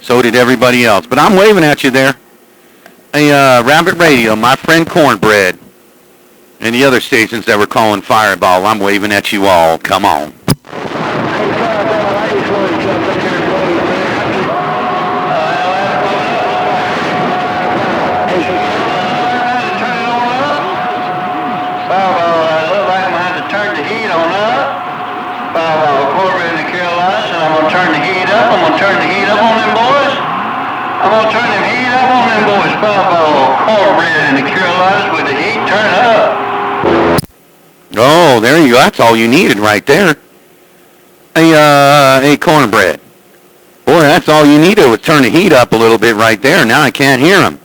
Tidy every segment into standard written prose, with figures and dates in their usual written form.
So did everybody else. But I'm waving at you there. Hey, Rabbit Radio, my friend Cornbread, and the other stations that were calling Fireball, I'm waving at you all. Come on. Turn the heat up on them boys. I'm gonna turn them heat up on them boys. Cornbread in the Carolinas with the heat turn up. Oh, there you go. That's all you needed right there. Hey, Cornbread. Boy, that's all you needed was turn the heat up a little bit right there. Now I can't hear them.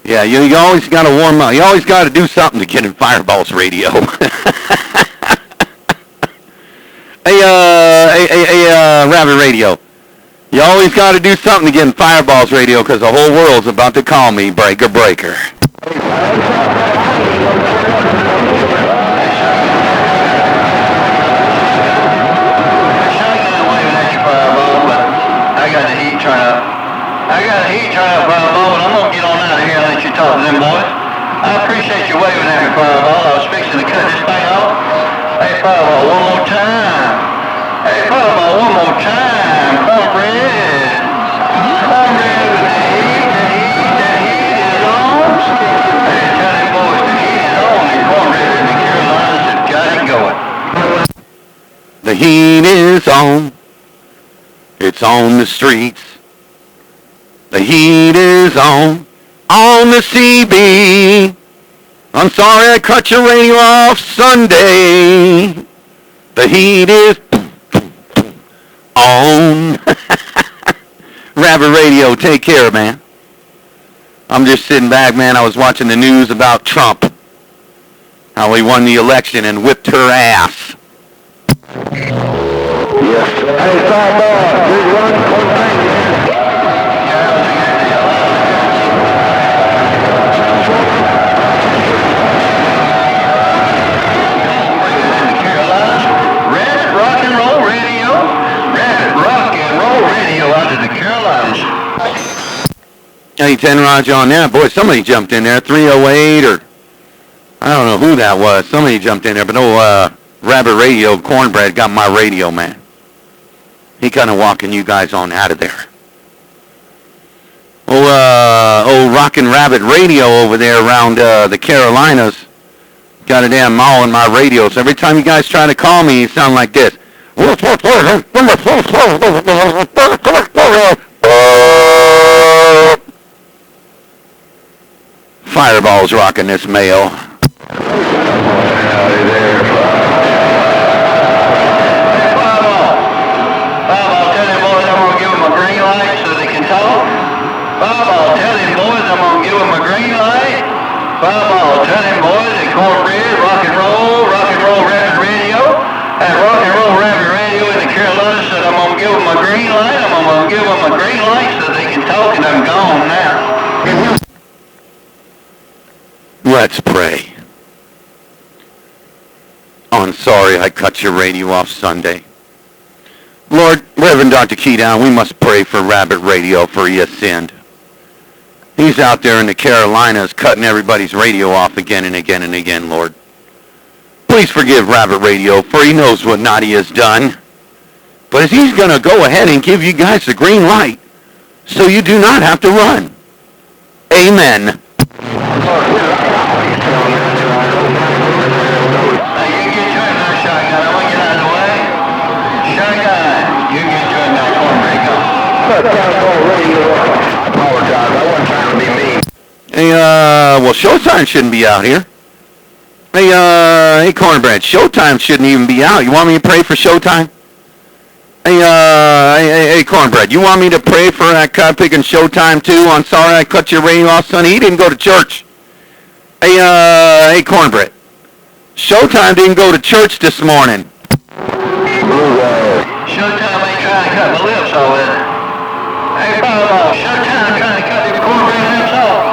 Yeah, you always got to warm up. You always got to do something to get in Fireball's radio. Hey, Rabbit Radio. You always got to do something to get in Fireball's radio because the whole world's about to call me Breaker. I got a heat turn up, Fireball, but I'm going to get on out of here and let you talk to them boys. I appreciate you waving at me, Fireball. I was fixing to cut this thing off. Hey, Fireball, one more time. Hey, Fireball, one more time. Cornbread. Cornbread with the heat. The heat is on. Hey, tell them boys the heat is on. And Cornbread in the Carolinas has got it going. The heat is on. It's on the streets. The heat is on the CB. I'm sorry I cut your radio off Sunday. The heat is on. Rabbit Radio, take care, man. I'm just sitting back, man. I was watching the news about Trump. How he won the election and whipped her ass. Yes. Hey, Fireball, big run. Hey, 10 Roger on that. Boy, somebody jumped in there. 308 or I don't know who that was. Somebody jumped in there. But Rabbit Radio, Cornbread got my radio, man. He kind of walking you guys on out of there. Rockin' Rabbit Radio over there around the Carolinas got a damn mall in my radio. So every time you guys try to call me, you sound like this. Fireball's rocking this mail. Fireball, tell them boys at Cornbread, rock and roll Rabbit Radio. At rock and roll Rabbit Radio in the Carolinas said I'm going to give them a green light. I'm going to give them a green light so they can talk, and I'm gone now. Let's pray. Oh, I'm sorry I cut your radio off Sunday. Lord, Reverend Dr. Keydown, we must pray for Rabbit Radio for he has sinned. He's out there in the Carolinas cutting everybody's radio off again and again and again, Lord. Please forgive Rabbit Radio, for he knows what not he has done. But he's going to go ahead and give you guys the green light, so you do not have to run. Amen. Hey, Showtime shouldn't be out here. Hey, Cornbread, Showtime shouldn't even be out. You want me to pray for Showtime? Hey, Cornbread, you want me to pray for that picking Showtime too? I'm sorry I cut your radio off, Sonny. He didn't go to church. Hey, Cornbread, Showtime didn't go to church this morning. Showtime ain't trying to cut my lips off, is it? Hey, Fireball, Showtime trying to cut them Cornbread lips off.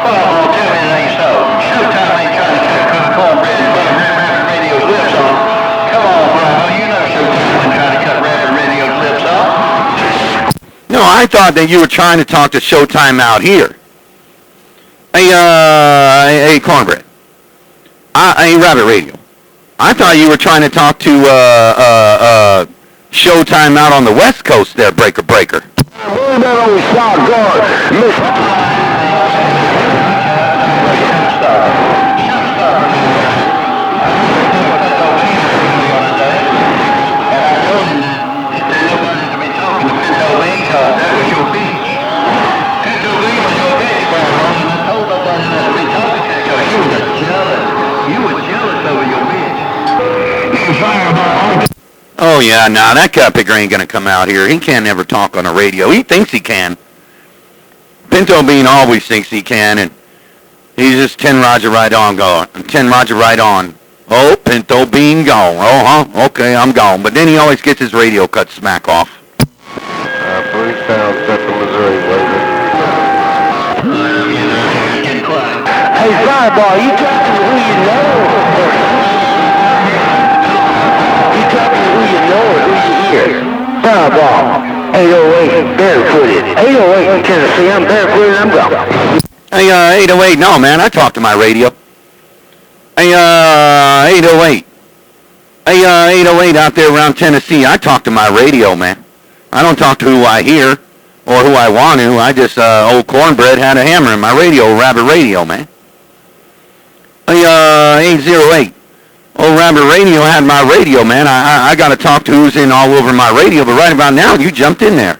Fireball, tell me it ain't so. Showtime ain't trying to cut Cornbread and Rabbit Radio's lips off. Come on, Fireball, you know Showtime ain't trying to cut Rabbit Radio's lips off. I thought that you were trying to talk to Showtime out here. Hey, Cornbread. Hey, Raibbit Radio. I thought you were trying to talk to Showtime out on the West Coast there, Breaker. Oh, yeah, nah, that cuppicker ain't gonna come out here. He can't never talk on the radio. He thinks he can. Pinto Bean always thinks he can, and he's just 10 Roger right on going. 10 Roger right on. Oh, Pinto Bean gone. Oh, huh, okay, I'm gone. But then he always gets his radio cut smack off. Police town, Central Missouri, Hey, Fireball, you talking to who you know? You talking to who you know or who you hear? Fireball, 808, barefooted. 808 in Tennessee, I'm barefooted, I'm gone. Hey, 808, no, man, I talk to my radio. Hey, 808. Hey, 808 out there around Tennessee, I talk to my radio, man. I don't talk to who I hear or who I want to. I just, old Cornbread had a hammer in my radio, Raibbit Radio, man. Hey, 808. Old Raibbit Radio had my radio, man. I got to talk to who's in all over my radio, but right about now, you jumped in there.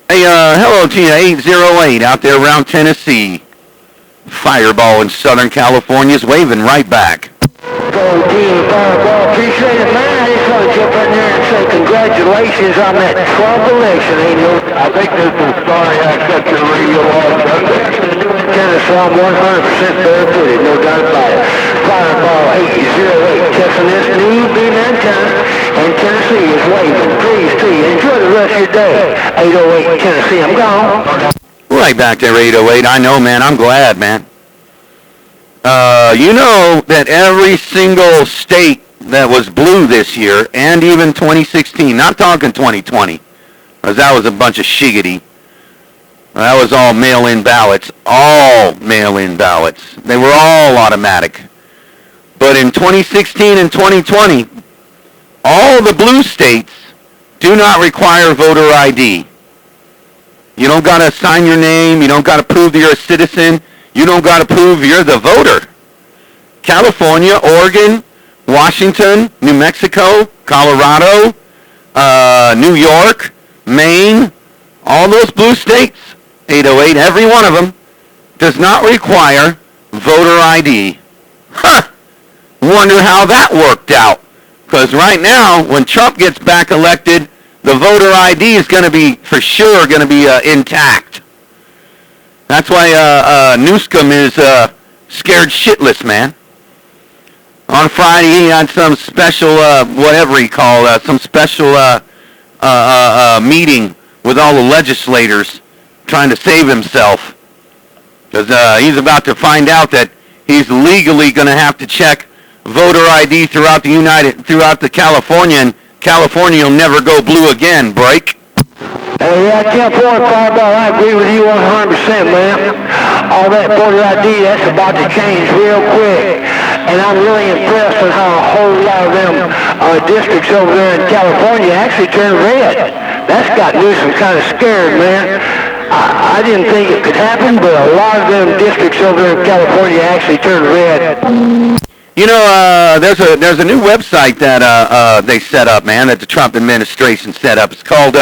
Hey, hello to you, 808 out there around Tennessee. Fireball in Southern California's waving right back. Go team, Fireball. Appreciate it, man. I just want to jump in there and say congratulations on that 12th election. Ain't no, I think this is sorry I cut your radio off Sunday. Tennessee, I'm 100% barefooted, no doubt about it. Fireball 808, testing this new beam antenna, and Tennessee is waving. Please, see. Enjoy the rest of your day. 808 Tennessee, I'm gone. Right back there, 808. I know, man. I'm glad, man. You know that every single state that was blue this year, and even 2016, not talking 2020, because that was a bunch of shiggity. That was all mail-in ballots. All mail-in ballots. They were all automatic. But in 2016 and 2020, all the blue states do not require voter ID. You don't got to sign your name. You don't got to prove that you're a citizen. You don't got to prove you're the voter. California, Oregon, Washington, New Mexico, Colorado, New York, Maine, all those blue states, 808, every one of them, does not require voter ID. Huh. Wonder how that worked out. Because right now, when Trump gets back elected, the voter ID is going to be, for sure, going to be intact. That's why Newsom is scared shitless, man. On Friday, he had some special, whatever he called, some special meeting with all the legislators trying to save himself. Because he's about to find out that he's legally going to have to check voter ID throughout the California, and California will never go blue again, break. Hey, yeah, 10-4, Fireball, I agree with you 100%, man. All that voter ID, that's about to change real quick. And I'm really impressed with how a whole lot of them districts over there in California actually turned red. That's got Newsom kind of scared, man. I didn't think it could happen, but a lot of them districts over there in California actually turned red. You know, there's a new website that they set up, man, that the Trump administration set up. It's called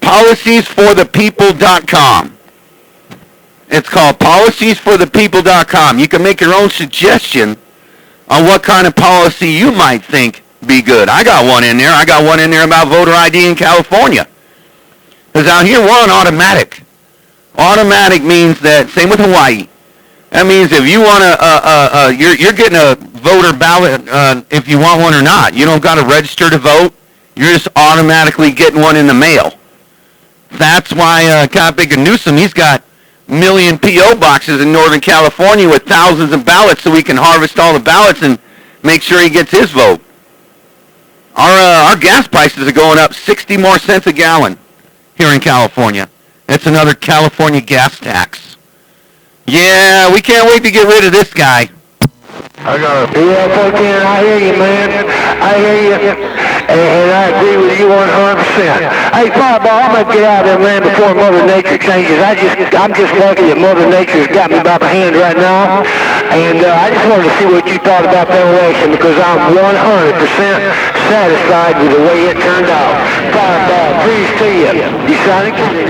PoliciesForThePeople.com. It's called PoliciesForThePeople.com. You can make your own suggestion on what kind of policy you might think be good. I got one in there. I got one in there about voter ID in California. Because out here, we're on automatic. Automatic means that, same with Hawaii. That means if you want to, you're getting a voter ballot if you want one or not. You don't got to register to vote. You're just automatically getting one in the mail. That's why Big Newsom, he's got million P.O. boxes in Northern California with thousands of ballots so he can harvest all the ballots and make sure he gets his vote. Our gas prices are going up 60 more cents a gallon. here in California. It's another California gas tax. Yeah, we can't wait to get rid of this guy. I got it. Yeah, 14, I hear you, man. I hear you. And I agree with you 100%. Hey, Fireball, I'm going to get out of there, man, before Mother Nature changes. I'm just lucky that Mother Nature's got me by the hand right now. And I just wanted to see what you thought about that election, because I'm 100% satisfied with the way it turned out. Fireball, please to you. You sounding good.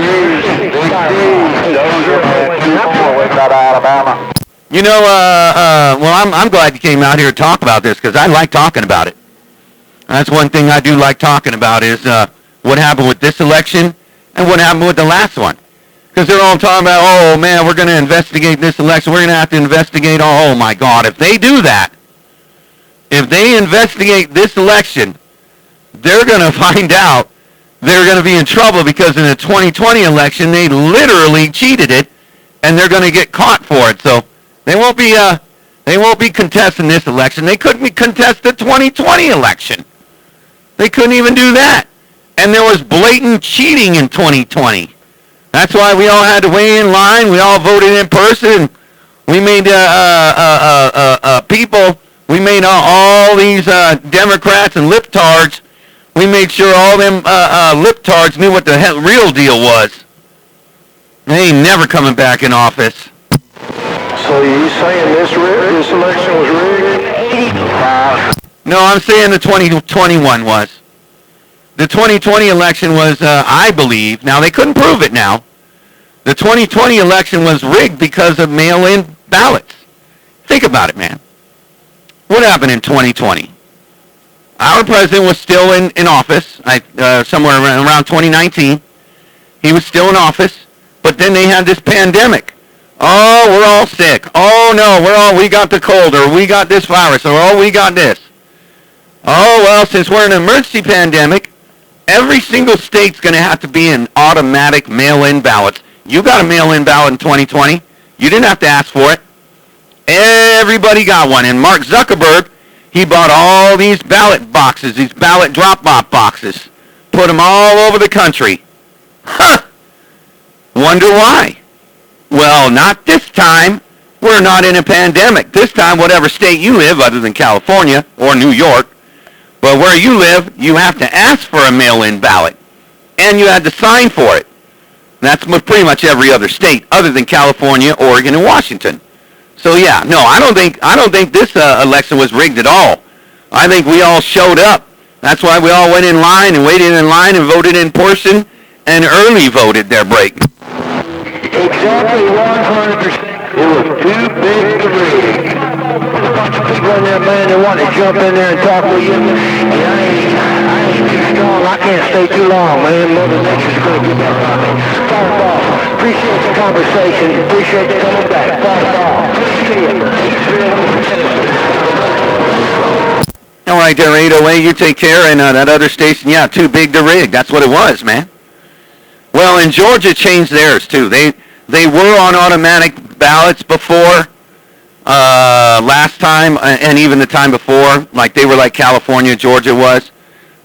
Alabama. You know, well, I'm glad you came out here to talk about this, because I like talking about it. That's one thing I do like talking about is what happened with this election and what happened with the last one. Because they're all talking about, oh, man, we're going to investigate this election. We're going to have to investigate, oh, my God. If they do that, if they investigate this election, they're going to find out they're going to be in trouble, because in the 2020 election, they literally cheated it, and they're going to get caught for it. So they won't be contesting this election. They couldn't contest the 2020 election. They couldn't even do that. And there was blatant cheating in 2020. That's why we all had to wait in line. We all voted in person. We made people. We made all these Democrats and liptards. We made sure all them liptards knew what the real deal was. They ain't never coming back in office. So you saying this election was rigged? No, I'm saying the 2021 was. The 2020 election was, I believe, now they couldn't prove it now. The 2020 election was rigged because of mail-in ballots. Think about it, man. What happened in 2020? Our president was still in office, somewhere around 2019. He was still in office, but then they had this pandemic. Oh, we're all sick. Oh, no, we got the cold, or we got this virus, or oh, we got this. Oh, well, since we're in an emergency pandemic, every single state's going to have to be in automatic mail-in ballots. You got a mail-in ballot in 2020. You didn't have to ask for it. Everybody got one. And Mark Zuckerberg, he bought all these ballot boxes, these ballot drop-off boxes, put them all over the country. Huh. Wonder why? Well, not this time. We're not in a pandemic. This time, whatever state you live, other than California or New York, but where you live, you have to ask for a mail-in ballot, and you had to sign for it. That's pretty much every other state, other than California, Oregon, and Washington. So yeah, no, I don't think this election was rigged at all. I think we all showed up. That's why we all went in line and waited in line and voted in person and early voted their break. Exactly 100%. It was too big to rig. There's a bunch of people in there, man, that want to jump in there and talk with you. And I ain't too strong. I can't stay too long, man. Mother Nature's going to get that on me. Fireball, appreciate the conversation. Appreciate you coming back. Fireball, appreciate it. All right, there, 808, you take care. And that other station, yeah, too big to rig. That's what it was, man. Well, in Georgia changed theirs, too. They were on automatic ballots before last time, and even the time before. Like, they were like California, Georgia was.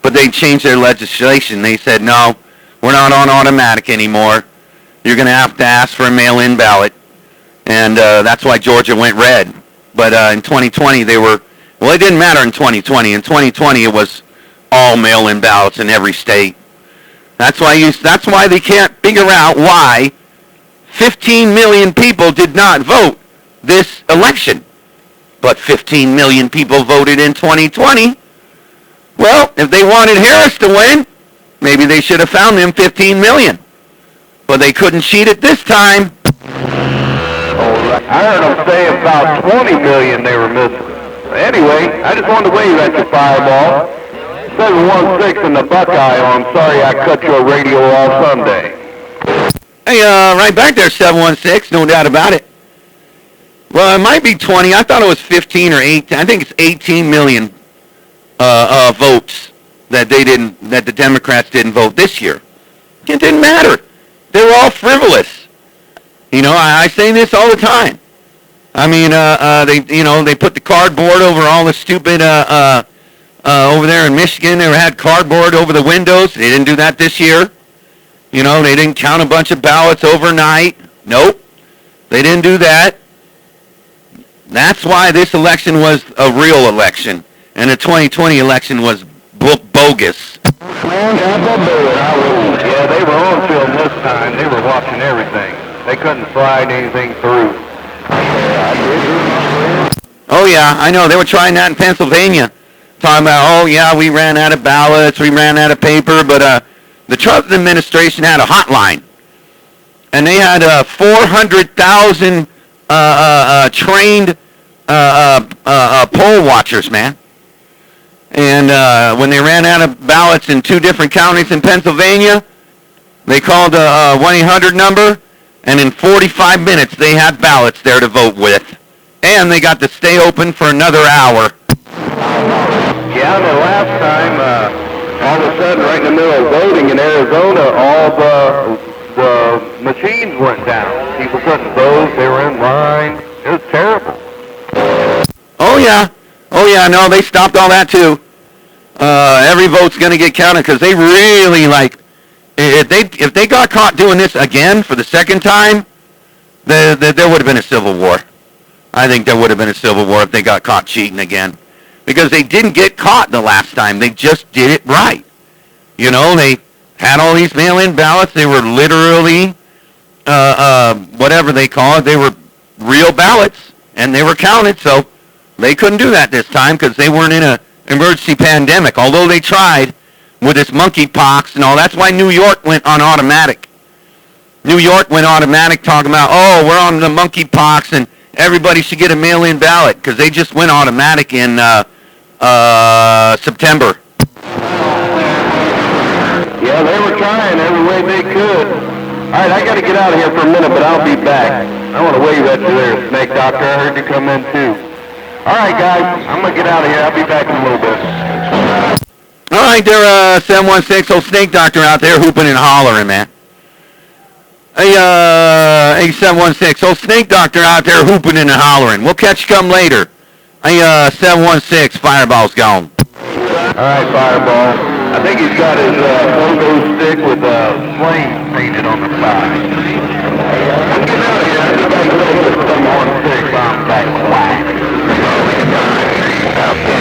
But they changed their legislation. They said, no, we're not on automatic anymore. You're going to have to ask for a mail-in ballot. And that's why Georgia went red. But in 2020, they were, well, it didn't matter in 2020. In 2020, it was all mail-in ballots in every state. That's why they can't figure out why 15 million people did not vote this election. But 15 million people voted in 2020. Well, if they wanted Harris to win, maybe they should have found them 15 million. But they couldn't cheat it this time. I heard them say about 20 million they were missing. Anyway, I just wanted to wave at your Fireball. 716 in the Buckeye on Sorry I Cut Your Radio All Sunday. Hey, right back there, 716, no doubt about it. Well, it might be 20. I thought it was 15 or 18. I think it's 18 million votes that the Democrats didn't vote this year. It didn't matter. They were all frivolous. You know, I say this all the time. I mean, they put the cardboard over all the stupid over there in Michigan. They had cardboard over the windows. They didn't do that this year. You know, they didn't count a bunch of ballots overnight. Nope, they didn't do that. That's why this election was a real election, and the 2020 election was bogus. Man, yeah, they were on film this time. They were watching everything. They couldn't slide anything through. Oh, yeah, I know. They were trying that in Pennsylvania. Talking about, oh, yeah, we ran out of ballots, we ran out of paper, but the Trump administration had a hotline. And they had 400,000 trained poll watchers, man. And when they ran out of ballots in 2 different counties in Pennsylvania, they called a 1-800 number, and in 45 minutes they had ballots there to vote with. And they got to stay open for another hour. Yeah, the last time, all of a sudden, right in the middle of voting in Arizona, all the machines went down. People couldn't vote. They were in line. It was terrible. Oh, yeah, no, they stopped all that, too. Every vote's going to get counted because they really, if they got caught doing this again for the second time, there would have been a civil war. I think there would have been a civil war if they got caught cheating again. Because they didn't get caught the last time. They just did it right. You know, they had all these mail-in ballots. They were literally, whatever they call it, they were real ballots, and they were counted. So they couldn't do that this time because they weren't in an emergency pandemic, although they tried with this monkeypox and all. That's why New York went on automatic. New York went automatic talking about, oh, we're on the monkeypox and everybody should get a mail-in ballot because they just went automatic in September. Yeah, they were trying every way they could. All right, I got to get out of here for a minute, but I'll be back. I want to wave at you there, Snake Doctor. I heard you come in, too. All right, guys, I'm going to get out of here. I'll be back in a little bit. All right, there, 716, old Snake Doctor out there hooping and hollering, man. Hey, 716, old Snake Doctor out there hooping and hollering. We'll catch you come later. Hey, 716, Fireball's gone. All right, Fireball. I think he's got his photo stick with flames painted on the side. I'm getting out of here. I'm back to 716. I'm back.